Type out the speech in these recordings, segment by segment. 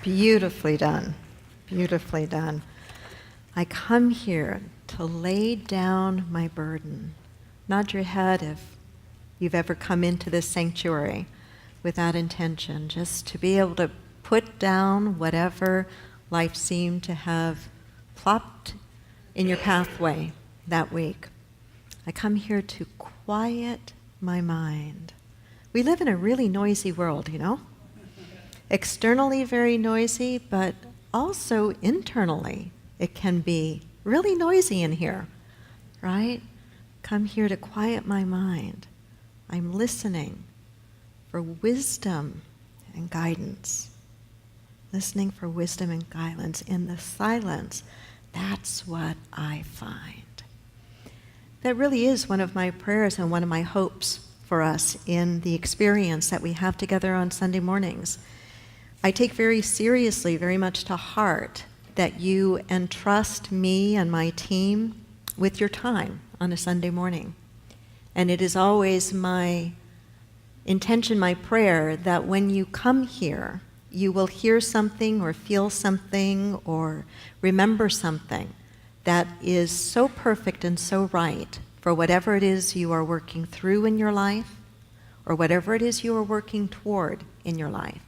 Beautifully done. Beautifully done. I come here to lay down my burden. Nod your head if you've ever come into this sanctuary with that intention, just to be able to put down whatever life seemed to have plopped in your pathway that week. I come here to quiet my mind. We live in a really noisy world, you know? Externally very noisy, but also internally it can be really noisy in here, right? Come here to quiet my mind. I'm listening for wisdom and guidance. Listening for wisdom and guidance in the silence. That's what I find. That really is one of my prayers and one of my hopes for us in the experience that we have together on Sunday mornings. I take very seriously, very much to heart, that you entrust me and my team with your time on a Sunday morning. And it is always my intention, my prayer, that when you come here, you will hear something or feel something or remember something that is so perfect and so right for whatever it is you are working through in your life or whatever it is you are working toward in your life.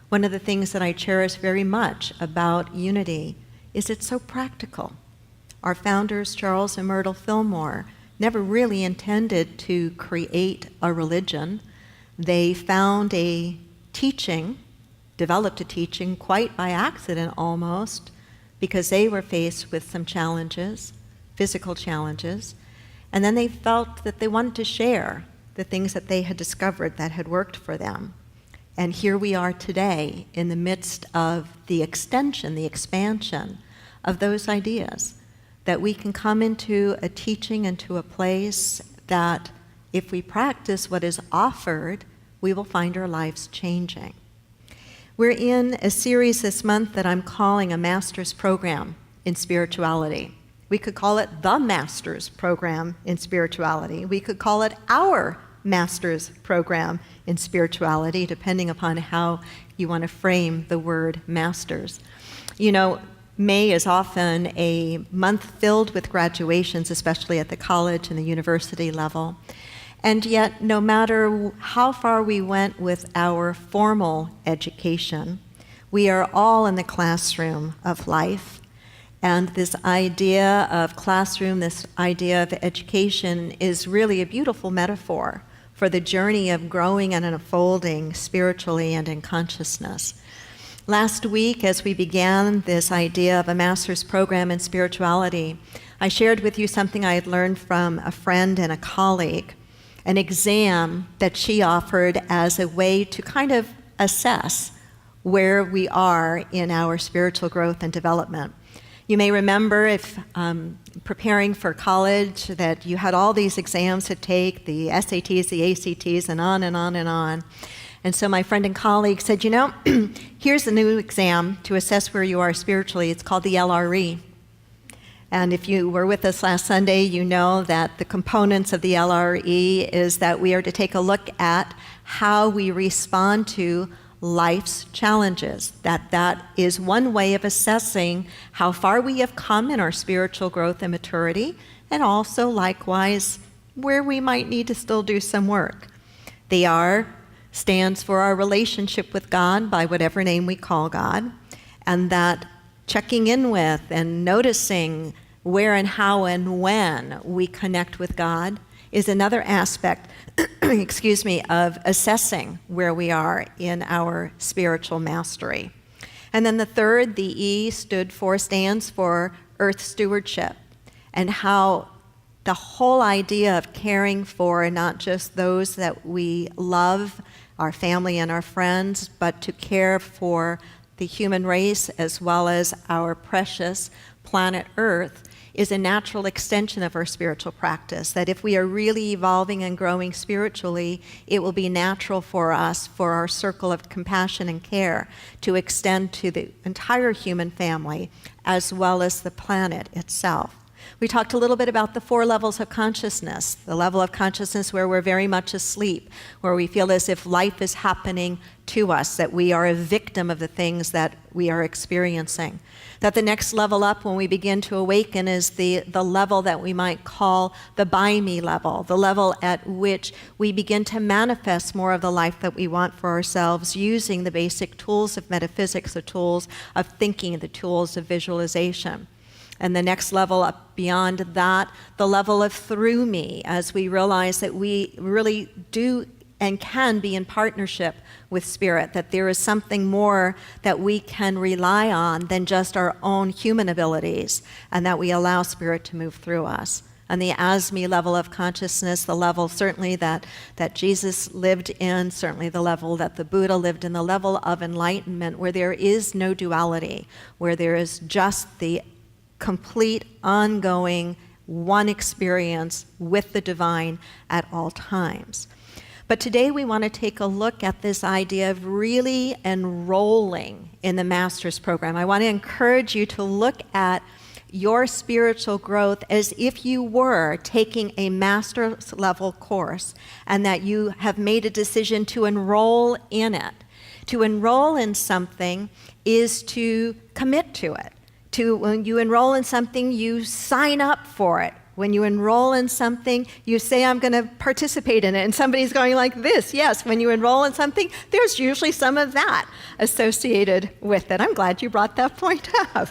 One of the things that I cherish very much about unity is it's so practical. Our founders, Charles and Myrtle Fillmore, never really intended to create a religion. They found a teaching, developed a teaching quite by accident almost, because they were faced with some challenges, physical challenges, and then they felt that they wanted to share the things that they had discovered that had worked for them. And here we are today in the midst of the extension, the expansion of those ideas, that we can come into a teaching, into a place that if we practice what is offered, we will find our lives changing. We're in a series this month that I'm calling a master's program in spirituality. We could call it the master's program in spirituality. We could call it our master's program in spirituality, depending upon how you want to frame the word masters. You know, May is often a month filled with graduations, especially at the college and the university level. And yet, no matter how far we went with our formal education, we are all in the classroom of life. And this idea of classroom, this idea of education is really a beautiful metaphor for the journey of growing and unfolding spiritually and in consciousness. Last week, as we began this idea of a master's program in spirituality, I shared with you something I had learned from a friend and a colleague, an exam that she offered as a way to kind of assess where we are in our spiritual growth and development. You may remember, if preparing for college, that you had all these exams to take, the SATs, the ACTs, and on and on and on. And so my friend and colleague said, you know, here's a new exam to assess where you are spiritually. It's called the LRE. And if you were with us last Sunday, you know that the components of the LRE is that we are to take a look at how we respond to life's challenges. That is one way of assessing how far we have come in our spiritual growth and maturity, and also likewise where we might need to still do some work. The R stands for our relationship with God, by whatever name we call God, and that checking in with and noticing where and how and when we connect with God is another aspect, of assessing where we are in our spiritual mastery. And then the third, the E stands for earth stewardship, and how the whole idea of caring for not just those that we love, our family and our friends, but to care for the human race as well as our precious planet Earth is a natural extension of our spiritual practice. That if we are really evolving and growing spiritually, it will be natural for us, for our circle of compassion and care, to extend to the entire human family as well as the planet itself. We talked a little bit about the 4 levels of consciousness, the level of consciousness where we're very much asleep, where we feel as if life is happening to us, that we are a victim of the things that we are experiencing. That the next level up when we begin to awaken is the level that we might call the by me level, the level at which we begin to manifest more of the life that we want for ourselves using the basic tools of metaphysics, the tools of thinking, the tools of visualization. And the next level up beyond that, the level of through me, as we realize that we really do and can be in partnership with Spirit, that there is something more that we can rely on than just our own human abilities, and that we allow Spirit to move through us. And the as-me level of consciousness, the level certainly that Jesus lived in, certainly the level that the Buddha lived in, the level of enlightenment where there is no duality, where there is just the complete, ongoing, one experience with the divine at all times. But today we want to take a look at this idea of really enrolling in the Master's Program. I want to encourage you to look at your spiritual growth as if you were taking a master's level course and that you have made a decision to enroll in it. To enroll in something is to commit to it. When you enroll in something, you sign up for it. When you enroll in something, you say, I'm going to participate in it. And somebody's going like this. Yes, when you enroll in something, there's usually some of that associated with it. I'm glad you brought that point up.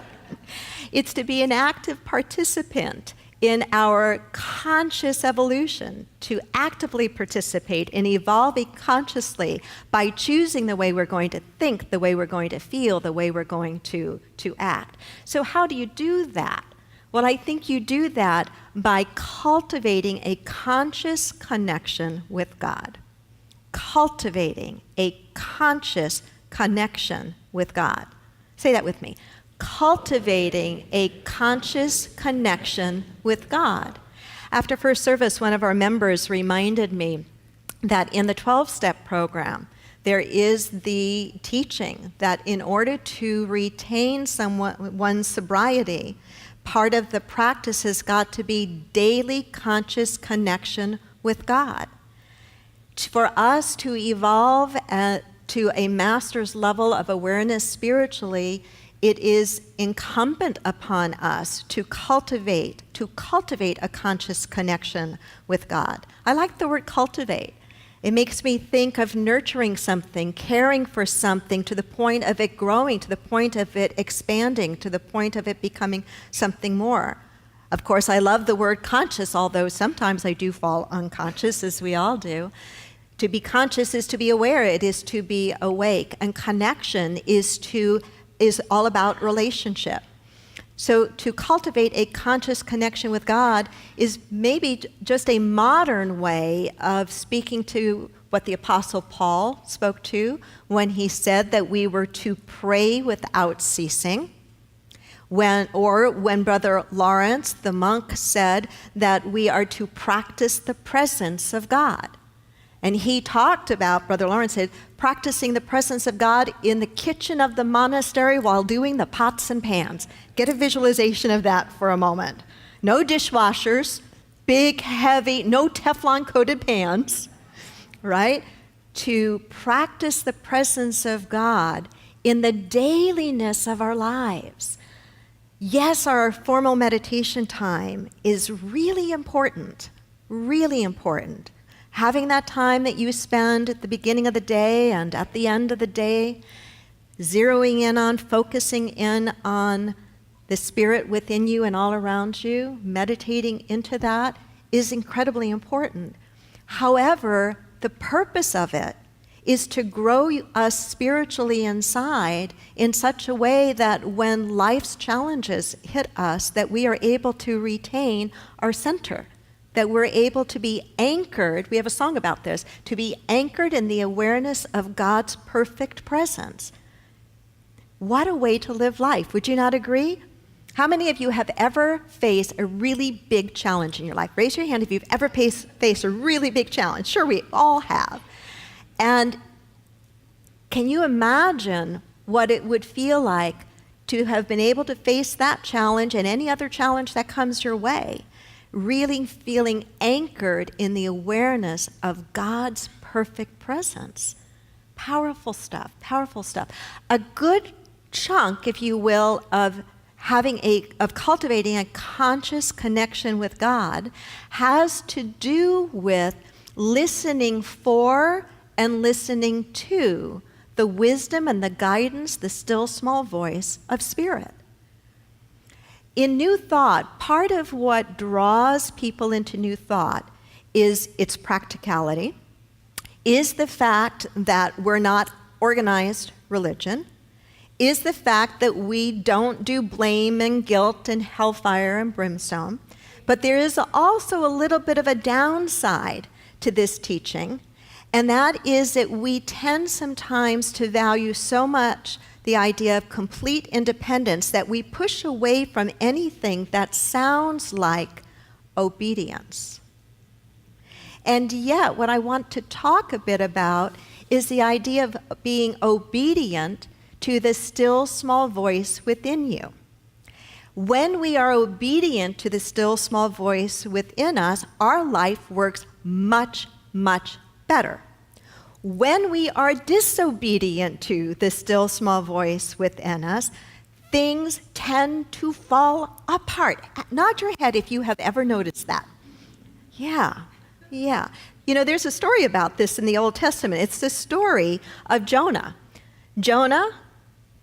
It's to be an active participant in our conscious evolution, to actively participate in evolving consciously by choosing the way we're going to think, the way we're going to feel, the way we're going to act. So how do you do that? Well, I think you do that by cultivating a conscious connection with God. Cultivating a conscious connection with God. Say that with me. Cultivating a conscious connection with God. After first service, one of our members reminded me that in the 12-step program, there is the teaching that in order to retain one's sobriety, part of the practice has got to be daily conscious connection with God. For us to evolve to a master's level of awareness spiritually, it is incumbent upon us to cultivate a conscious connection with God. I like the word cultivate. It makes me think of nurturing something, caring for something to the point of it growing, to the point of it expanding, to the point of it becoming something more. Of course, I love the word conscious, although sometimes I do fall unconscious, as we all do. To be conscious is to be aware, it is to be awake, and connection is all about relationship. So to cultivate a conscious connection with God is maybe just a modern way of speaking to what the Apostle Paul spoke to when he said that we were to pray without ceasing. When Brother Lawrence, the monk, said that we are to practice the presence of God. And he talked about, Brother Lawrence said, practicing the presence of God in the kitchen of the monastery while doing the pots and pans. Get a visualization of that for a moment. No dishwashers, big, heavy, no Teflon-coated pans, right? To practice the presence of God in the dailiness of our lives. Yes, our formal meditation time is really important, really important. Having that time that you spend at the beginning of the day and at the end of the day, zeroing in on, focusing in on the Spirit within you and all around you, meditating into that is incredibly important. However, the purpose of it is to grow us spiritually inside in such a way that when life's challenges hit us, that we are able to retain our center. That we're able to be anchored, we have a song about this, to be anchored in the awareness of God's perfect presence. What a way to live life, would you not agree? How many of you have ever faced a really big challenge in your life? Raise your hand if you've ever faced a really big challenge. Sure, we all have. And can you imagine what it would feel like to have been able to face that challenge and any other challenge that comes your way, really feeling anchored in the awareness of God's perfect presence. Powerful stuff, powerful stuff. A good chunk, if you will, of cultivating a conscious connection with God has to do with listening for and listening to the wisdom and the guidance, the still small voice of Spirit. In New Thought, part of what draws people into New Thought is its practicality, is the fact that we're not organized religion, is the fact that we don't do blame and guilt and hellfire and brimstone. But there is also a little bit of a downside to this teaching, and that is that we tend sometimes to value so much the idea of complete independence that we push away from anything that sounds like obedience. And yet, what I want to talk a bit about is the idea of being obedient to the still small voice within you. When we are obedient to the still small voice within us, our life works much, much better. When we are disobedient to the still small voice within us, things tend to fall apart. Nod your head if you have ever noticed that. Yeah. You know, there's a story about this in the Old Testament. It's the story of Jonah. Jonah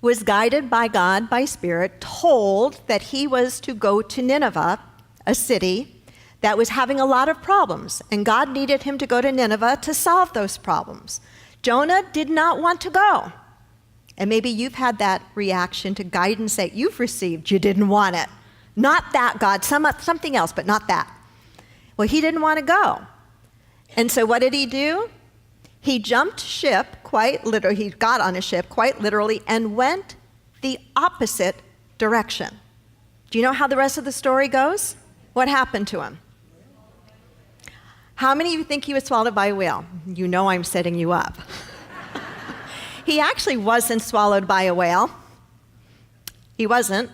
was guided by God, by Spirit, told that he was to go to Nineveh, a city that was having a lot of problems, and God needed him to go to Nineveh to solve those problems. Jonah did not want to go. And maybe you've had that reaction to guidance that you've received. You didn't want it. Not that, God, something else, but not that. Well, he didn't want to go. And so what did he do? He jumped ship quite literally, he got on a ship quite literally and went the opposite direction. Do you know how the rest of the story goes? What happened to him? How many of you think he was swallowed by a whale? You know I'm setting you up. He actually wasn't swallowed by a whale. He wasn't.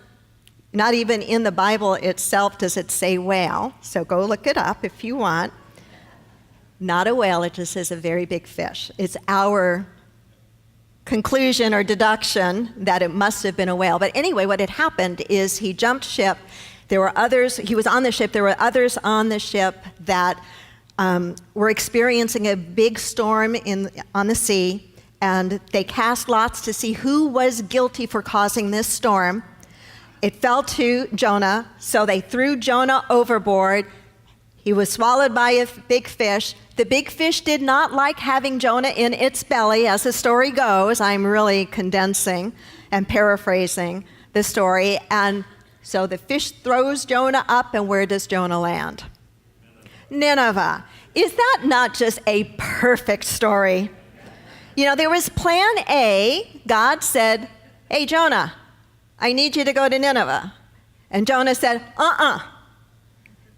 Not even in the Bible itself does it say whale, so go look it up if you want. Not a whale, it just says a very big fish. It's our conclusion or deduction that it must have been a whale. But anyway, what had happened is he jumped ship. There were others, he was on the ship, there were others on the ship that were experiencing a big storm on the sea, and they cast lots to see who was guilty for causing this storm. It fell to Jonah, so they threw Jonah overboard. He was swallowed by a big fish. The big fish did not like having Jonah in its belly, as the story goes. I'm really condensing and paraphrasing the story. And so the fish throws Jonah up, and where does Jonah land? Nineveh. Is that not just a perfect story? You know, there was plan A. God said, hey, Jonah, I need you to go to Nineveh. And Jonah said,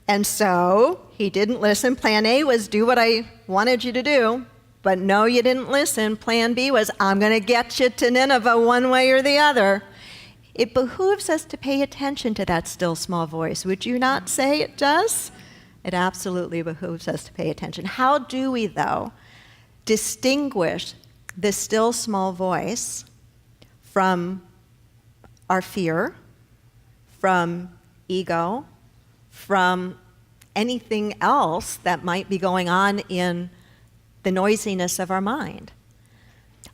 And so he didn't listen. Plan A was do what I wanted you to do. But no, you didn't listen. Plan B was I'm going to get you to Nineveh one way or the other. It behooves us to pay attention to that still small voice. Would you not say it does? It absolutely behooves us to pay attention. How do we, though, distinguish the still small voice from our fear, from ego, from anything else that might be going on in the noisiness of our mind?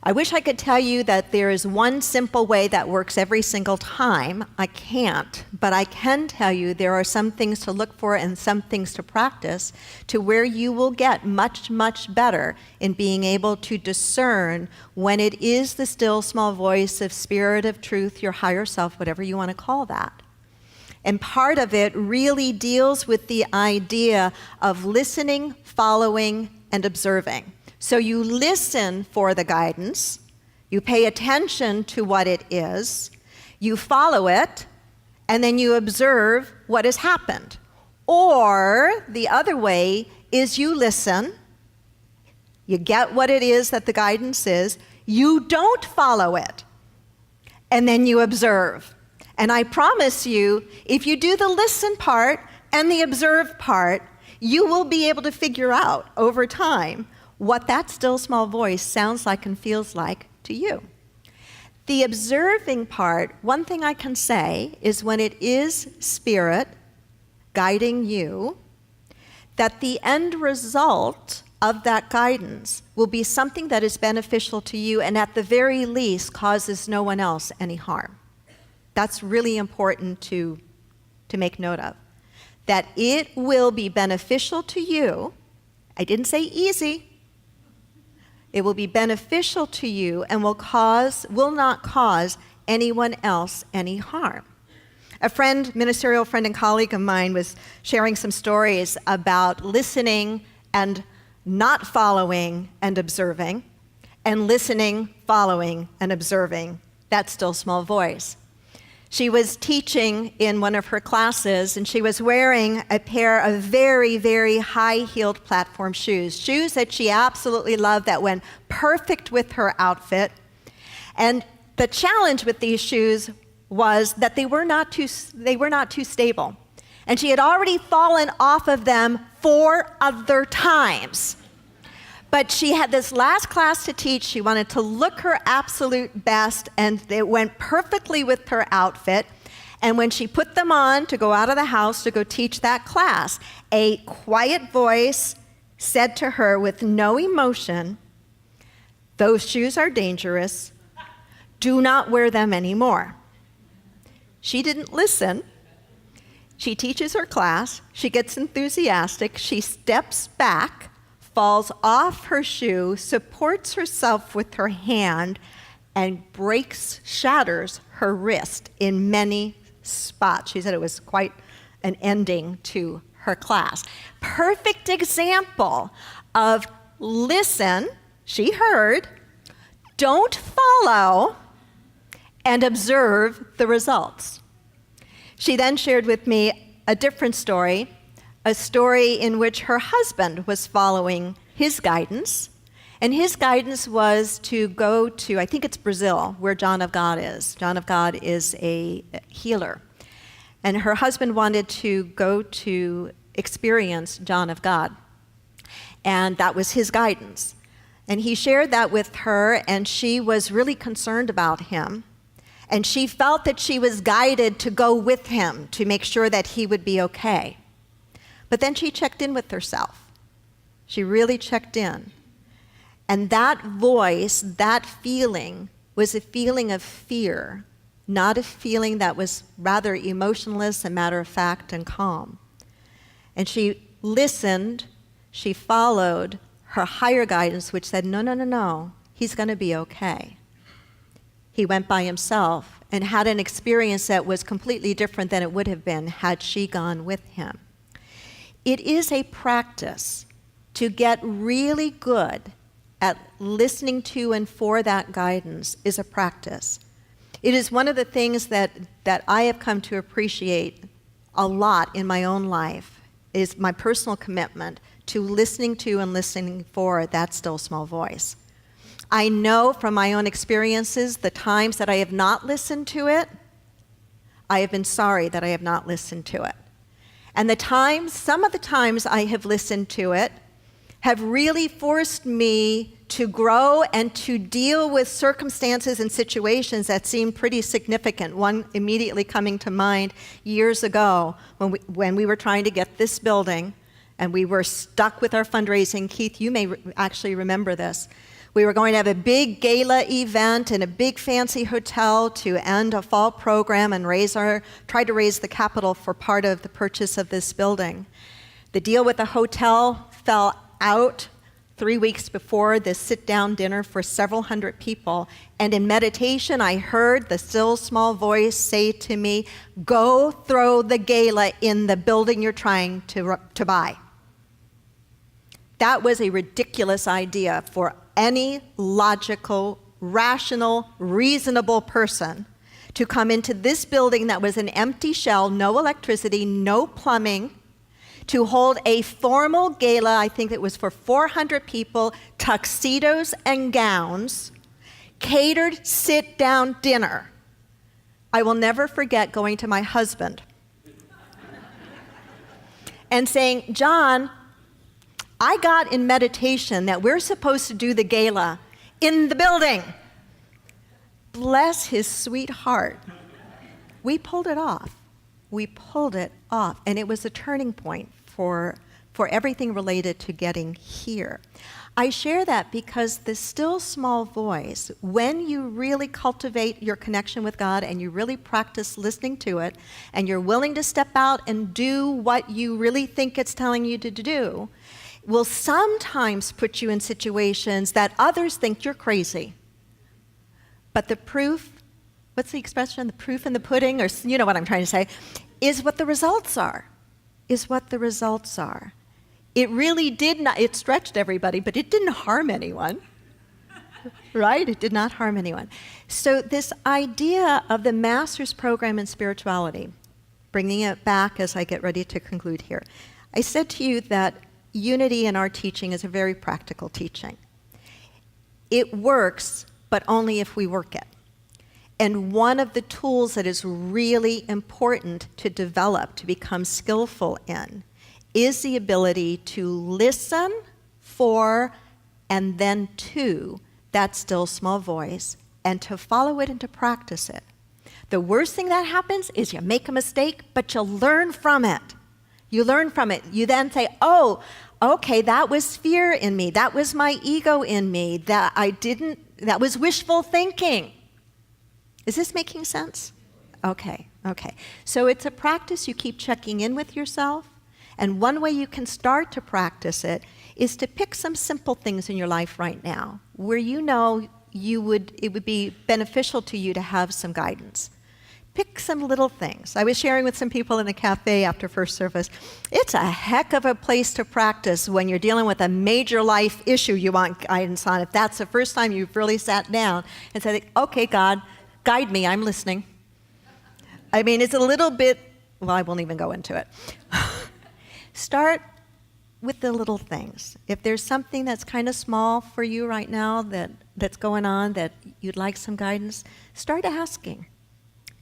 I wish I could tell you that there is one simple way that works every single time. I can't, but I can tell you there are some things to look for and some things to practice to where you will get much, much better in being able to discern when it is the still small voice of Spirit of truth, your higher self, whatever you want to call that. And part of it really deals with the idea of listening, following, and observing. So you listen for the guidance, you pay attention to what it is, you follow it, and then you observe what has happened. Or the other way is you listen, you get what it is that the guidance is, you don't follow it, and then you observe. And I promise you, if you do the listen part and the observe part, you will be able to figure out over time what that still small voice sounds like and feels like to you. The observing part, one thing I can say is when it is spirit guiding you, that the end result of that guidance will be something that is beneficial to you and at the very least causes no one else any harm. That's really important to make note of. That it will be beneficial to you. I didn't say easy. It will be beneficial to you and will not cause anyone else any harm. A friend, ministerial friend and colleague of mine, was sharing some stories about listening and not following and observing, and listening, following, and observing that still small voice. She was teaching in one of her classes, and she was wearing a pair of very, very high-heeled platform shoes that she absolutely loved, that went perfect with her outfit. And the challenge with these shoes was that they were not too stable. And she had already fallen off of them 4 other times. But she had this last class to teach. She wanted to look her absolute best, and it went perfectly with her outfit. And when she put them on to go out of the house to go teach that class, a quiet voice said to her with no emotion, "Those shoes are dangerous. Do not wear them anymore." She didn't listen. She teaches her class. She gets enthusiastic. She steps back, falls off her shoe, supports herself with her hand, and shatters her wrist in many spots. She said it was quite an ending to her class. Perfect example of listen, she heard, don't follow, and observe the results. She then shared with me a different story, a story in which her husband was following his guidance, and his guidance was to go to, I think it's Brazil, where John of God is. John of God is a healer. And her husband wanted to go to experience John of God. And that was his guidance. And he shared that with her, and she was really concerned about him. And she felt that she was guided to go with him to make sure that he would be okay. But then she checked in with herself. She really checked in. And that voice, that feeling, was a feeling of fear, not a feeling that was rather emotionless and matter-of-fact and calm. And she listened, she followed her higher guidance, which said, no, he's going to be okay. He went by himself and had an experience that was completely different than it would have been had she gone with him. It is a practice to get really good at listening to and for that guidance is a practice. It is one of the things that I have come to appreciate a lot in my own life, is my personal commitment to listening to and listening for that still small voice. I know from my own experiences, the times that I have not listened to it, I have been sorry that I have not listened to it. And some of the times I have listened to it have really forced me to grow and to deal with circumstances and situations that seem pretty significant. One immediately coming to mind years ago when we were trying to get this building and we were stuck with our fundraising. Keith, you may actually remember this. We were going to have a big gala event in a big fancy hotel to end a fall program and try to raise the capital for part of the purchase of this building. The deal with the hotel fell out 3 weeks before this sit-down dinner for several hundred people. And in meditation, I heard the still small voice say to me, "Go throw the gala in the building you're trying to buy." That was a ridiculous idea for any logical, rational, reasonable person to come into this building that was an empty shell, no electricity, no plumbing, to hold a formal gala. I think it was for 400 people, tuxedos and gowns, catered sit-down dinner I will never forget going to my husband and saying, John, I got in meditation that we're supposed to do the gala in the building. Bless his sweet heart. We pulled it off. We pulled it off. And it was a turning point for everything related to getting here. I share that because the still small voice, when you really cultivate your connection with God and you really practice listening to it, and you're willing to step out and do what you really think it's telling you to do, will sometimes put you in situations that others think you're crazy. But the proof, what's the expression? The proof in the pudding, or you know what I'm trying to say, is what the results are. Is what the results are. It really did not, it stretched everybody, but it didn't harm anyone. Right? It did not harm anyone. So this idea of the master's program in spirituality, bringing it back as I get ready to conclude here. I said to you that unity in our teaching is a very practical teaching. It works, but only if we work it. And one of the tools that is really important to develop, to become skillful in, is the ability to listen for and then to that still small voice and to follow it and to practice it. The worst thing that happens is you make a mistake, but you learn from it. You learn from it. You then say, oh, okay, that was fear in me. That was my ego in me. That was wishful thinking. Is this making sense? Okay. So it's a practice you keep checking in with yourself. And one way you can start to practice it is to pick some simple things in your life right now where you know it would be beneficial to you to have some guidance. Pick some little things. I was sharing with some people in a cafe after first service. It's a heck of a place to practice when you're dealing with a major life issue you want guidance on. If that's the first time you've really sat down and said, okay, God, guide me, I'm listening. I mean, it's a little bit, well, I won't even go into it. Start with the little things. If there's something that's kind of small for you right now that's going on that you'd like some guidance, start asking.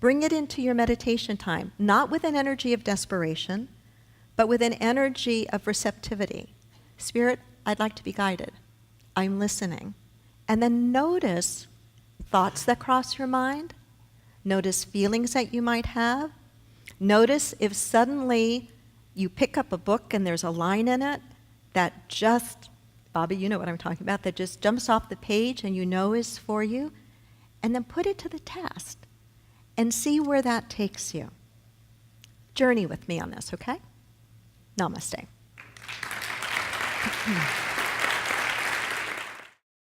Bring it into your meditation time, not with an energy of desperation, but with an energy of receptivity. Spirit, I'd like to be guided. I'm listening. And then notice thoughts that cross your mind. Notice feelings that you might have. Notice if suddenly you pick up a book and there's a line in it that just, Bobby, you know what I'm talking about, that just jumps off the page and you know is for you. And then put it to the test and see where that takes you. Journey with me on this, okay? Namaste.